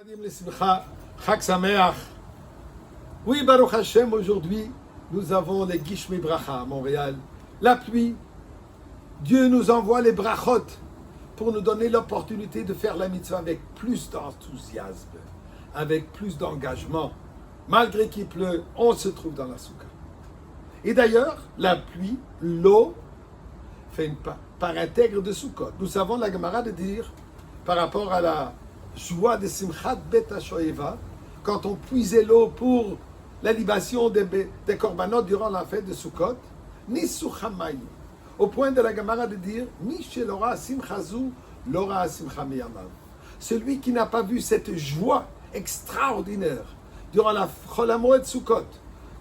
Moadim le Simcha, Chag Sameach. Oui, Baruch Hashem, aujourd'hui, nous avons les Gishmi Bracha à Montréal. La pluie. Dieu nous envoie les brachot pour nous donner l'opportunité de faire la mitzvah avec plus d'enthousiasme, avec plus d'engagement. Malgré qu'il pleut, on se trouve dans la soukha. Et d'ailleurs, la pluie, l'eau, fait une part intègre de Sukkot. Nous savons la Gemara de dire, par rapport à la joie de Simchat Bet HaShoeva, quand on puisait l'eau pour la libation des korbanot durant la fête de Sukkot, Nisuchamayim, au point de la Gemara de dire, Mishel ora simchazu, l'ora simcha miyamav. Celui qui n'a pas vu cette joie extraordinaire durant la Chol HaMoed Sukkot,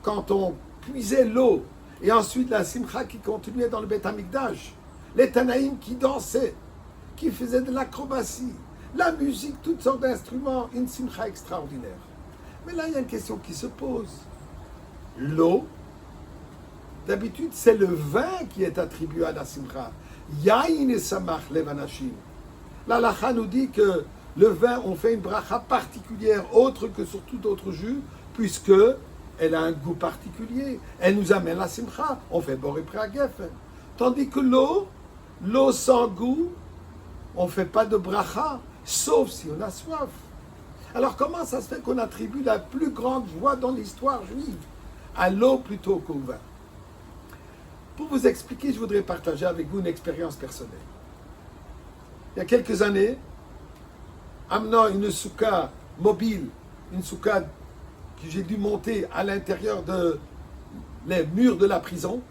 quand on puisait l'eau, et ensuite la simcha qui continuait dans le Beth Amikdash, les Tanaïm qui dansaient, qui faisaient de l'acrobatie, la musique, toutes sortes d'instruments, une simcha extraordinaire. Mais là, il y a une question qui se pose. L'eau, d'habitude, c'est le vin qui est attribué à la simcha. Yain et samach levanashim. L'Alacha nous dit que le vin, on fait une bracha particulière, autre que sur tout autre jus, puisque elle a un goût particulier. Elle nous amène la simcha. On fait boré preagef. Tandis que l'eau sans goût, on ne fait pas de bracha, sauf si on a soif. Alors comment ça se fait qu'on attribue la plus grande joie dans l'histoire juive à l'eau plutôt qu'au vin? Pour vous expliquer, je voudrais partager avec vous une expérience personnelle. Il y a quelques années, amenant une soukha mobile, une soukha que j'ai dû monter à l'intérieur les murs de la prison,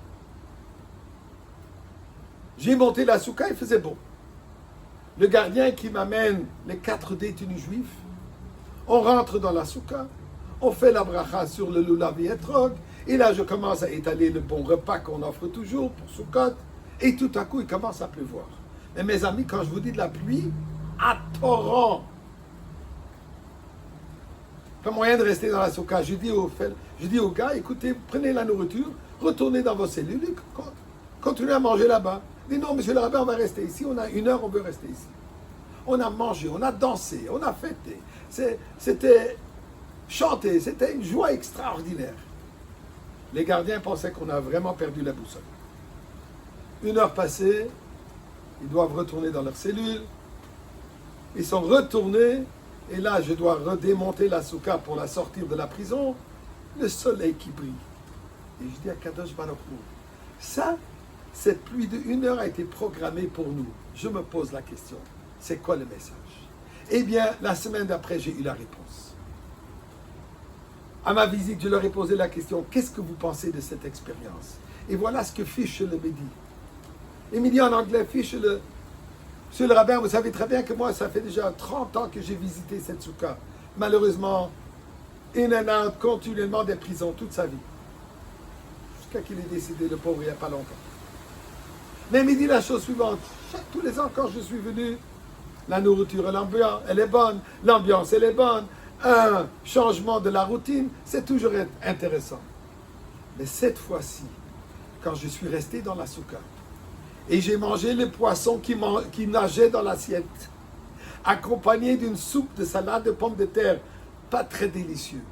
j'ai monté la soukha, il faisait beau. Le gardien qui m'amène les 4 détenus juifs, on rentre dans la soukha, on fait la bracha sur le lulav et etrog, et là je commence à étaler le bon repas qu'on offre toujours pour Sukkot, et tout à coup il commence à pleuvoir. Mais mes amis, quand je vous dis de la pluie, à torrent, pas moyen de rester dans la soukha. Je dis aux gars, écoutez, prenez la nourriture, retournez dans vos cellules, et continuez à manger là-bas. Dis non, monsieur le rabbin, on va rester ici, on a 1 heure, on veut rester ici. On a mangé, on a dansé, on a fêté. C'était chanté, c'était une joie extraordinaire. Les gardiens pensaient qu'on a vraiment perdu la boussole. 1 heure passée, ils doivent retourner dans leur cellule. Ils sont retournés, et là, je dois redémonter la soukha pour la sortir de la prison. Le soleil qui brille. Et je dis à Kadosh Baruch Hu, ça, cette pluie de 1 heure a été programmée pour nous. Je me pose la question, c'est quoi le message? Eh bien, la semaine d'après, j'ai eu la réponse. À ma visite, je leur ai posé la question, qu'est-ce que vous pensez de cette expérience? Et voilà ce que Fischel me dit. Il me dit en anglais, Fischel, monsieur le rabbin, vous savez très bien que moi, ça fait déjà 30 ans que j'ai visité cette soukha. Malheureusement, in and out, continuellement des prisons toute sa vie. Jusqu'à qu'il ait décédé, le pauvre, il n'y a pas longtemps. Mais il me dit la chose suivante, tous les ans quand je suis venu, la nourriture, l'ambiance, elle est bonne, l'ambiance, elle est bonne, un changement de la routine, c'est toujours intéressant. Mais cette fois-ci, quand je suis resté dans la soukha, et j'ai mangé les poissons qui nageaient dans l'assiette, accompagné d'une soupe de salade de pommes de terre, pas très délicieux.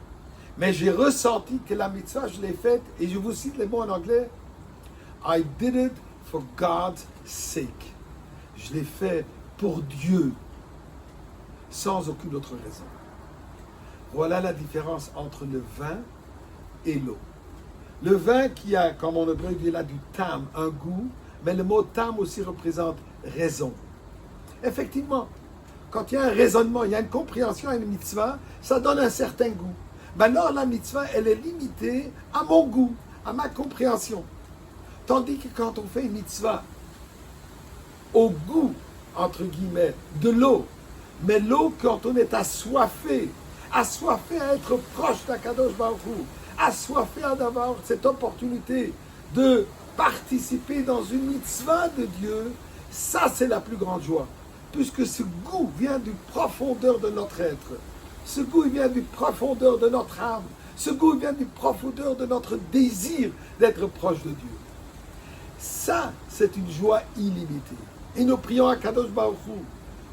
Mais j'ai ressenti que la mitzvah, je l'ai faite, et je vous cite les mots en anglais, I did it for God's sake. Je l'ai fait pour Dieu, sans aucune autre raison. Voilà la différence entre le vin et l'eau. Le vin qui a, comme en hébreu, il a du tam, un goût, mais le mot tam aussi représente raison. Effectivement, quand il y a un raisonnement, il y a une compréhension à une mitzvah, ça donne un certain goût. Ben alors la mitzvah, elle est limitée à mon goût, à ma compréhension. Tandis que quand on fait une mitzvah au goût, entre guillemets, de l'eau, mais l'eau quand on est assoiffé à être proche d'Akadosh Baruch Hu, assoiffé à avoir cette opportunité de participer dans une mitzvah de Dieu, ça c'est la plus grande joie, puisque ce goût vient du profondeur de notre être, ce goût vient du profondeur de notre âme, ce goût vient du profondeur de notre désir d'être proche de Dieu. Ça, c'est une joie illimitée. Et nous prions à Kadosh Baruch Hu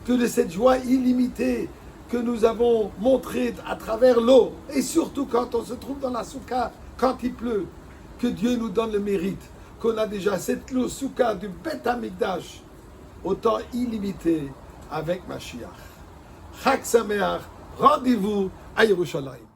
que de cette joie illimitée que nous avons montré à travers l'eau, et surtout quand on se trouve dans la soukha, quand il pleut, que Dieu nous donne le mérite, qu'on a déjà cette soukha du Beth Amikdash au temps illimité avec Mashiach. Chag Sameach, rendez-vous à Yerushalayim.